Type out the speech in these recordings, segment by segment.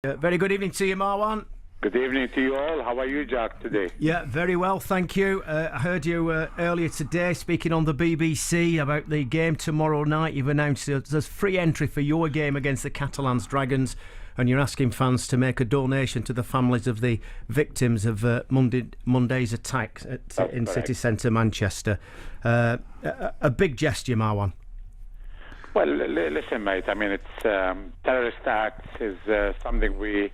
Very good evening to you, Marwan. Good evening to you all. How are you, Jack, today? Yeah, very well, thank you. I heard you earlier today speaking on the BBC about the game tomorrow night. You've announced there's free entry for your game against the Catalans Dragons, and you're asking fans to make a donation to the families of the victims of Monday's attack in city centre Manchester. A big gesture, Marwan. Well, listen, mate. I mean, it's terrorist acts is something we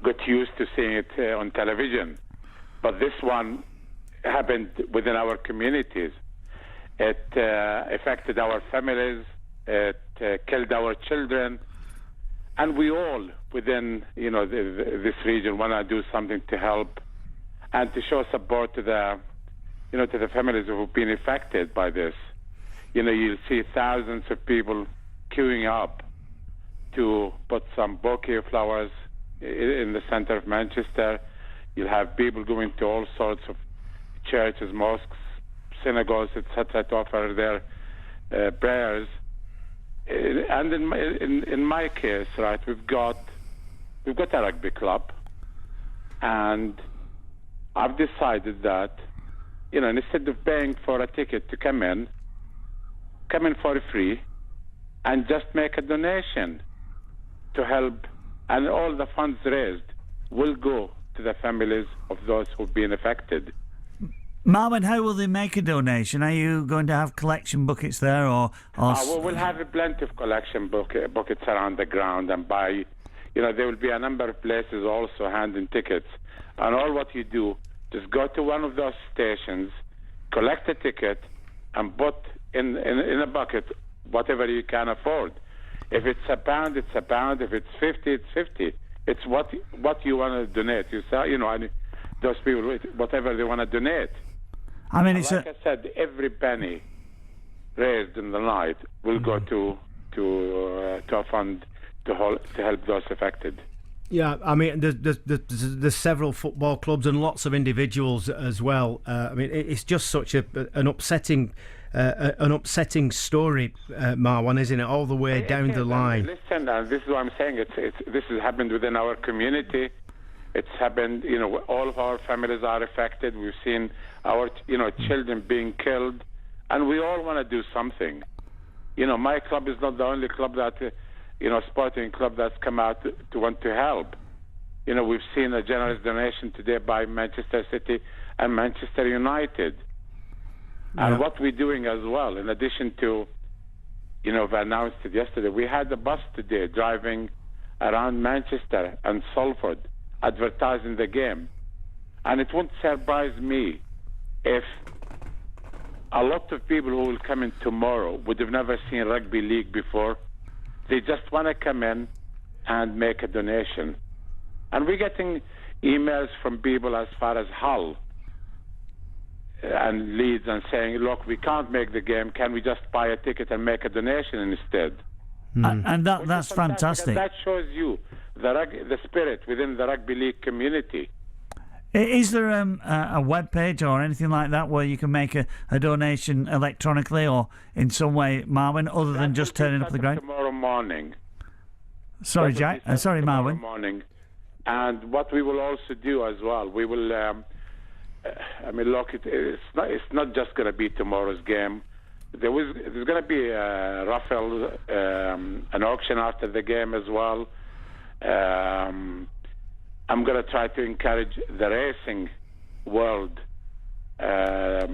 got used to seeing it on television, but this one happened within our communities. It affected our families. It killed our children, and we all within this region want to do something to help and to show support to the families who've been affected by this. You'll see thousands of people queuing up to put some bouquet of flowers in the center of Manchester. You'll have people going to all sorts of churches, mosques, synagogues, etc., to offer their prayers. And in my case, right, we've got a rugby club, and I've decided that instead of paying for a ticket to come in for free and just make a donation to help, and all the funds raised will go to the families of those who've been affected. Marwan, how will they make a donation? Are you going to have collection buckets there, or we'll have plenty of collection buckets around the ground, and there will be a number of places also handing tickets. And all what you do, just go to one of those stations, collect a ticket, and put in a bucket whatever you can afford. If it's £1, it's £1. If it's 50, it's 50. It's what you want to donate. You say, those people, whatever they want to donate. I mean, I said, every penny raised in the night will go to a fund to help those affected. Yeah, I mean, there's several football clubs and lots of individuals as well. I mean, it's just such an upsetting story, Marwan, isn't it? All the way down the line. Listen, this is what I'm saying. This has happened within our community. It's happened. All of our families are affected. We've seen our children being killed, and we all want to do something. My club is not the only club that. Sporting club that's come out to want to help. We've seen a generous donation today by Manchester City and Manchester United. Yeah. And what we're doing as well, in addition to, we announced it yesterday, we had a bus today driving around Manchester and Salford advertising the game. And it won't surprise me if a lot of people who will come in tomorrow would have never seen rugby league before. They just want to come in and make a donation. And we're getting emails from people as far as Hull and Leeds and saying, look, we can't make the game. Can we just buy a ticket and make a donation instead? And that's fantastic. That shows you the spirit within the rugby league community. Is there a web page or anything like that where you can make a donation electronically or in some way, Marwan, other than just turning up at the ground? Tomorrow morning. Sorry, Jack. Sorry, Marwan. Tomorrow morning. And what we will also do as well, we will. Look, it's not just going to be tomorrow's game. There's going to be a raffle, an auction after the game as well. I'm going to try to encourage the racing world that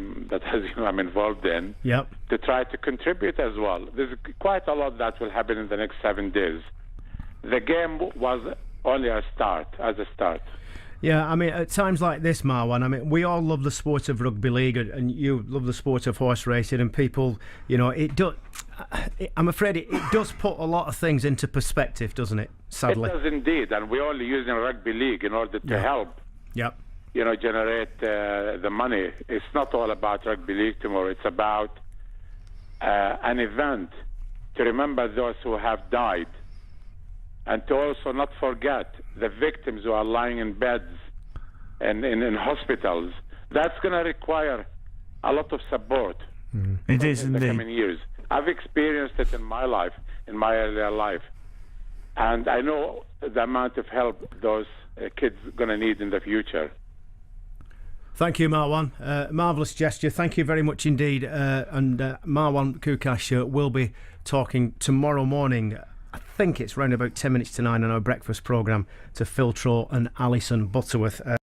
I'm involved in to try to contribute as well. There's quite a lot that will happen in the next 7 days. The game was only a start. Yeah, I mean, at times like this, Marwan, I mean, we all love the sport of rugby league, and you love the sport of horse racing, and people, I'm afraid it does put a lot of things into perspective, doesn't it? Sadly. It does indeed, and we're only using rugby league in order to help. Yep. Generate the money. It's not all about rugby league tomorrow. It's about an event to remember those who have died, and to also not forget the victims who are lying in beds and in hospitals. That's going to require a lot of support. It is in indeed. the coming years. I've experienced it in my life, in my earlier life. And I know the amount of help those kids going to need in the future. Thank you, Marwan. Marvellous gesture. Thank you very much indeed. And Marwan Kukash will be talking tomorrow morning. I think it's round about 10 minutes to 9 on our breakfast programme to Phil Trow and Alison Butterworth.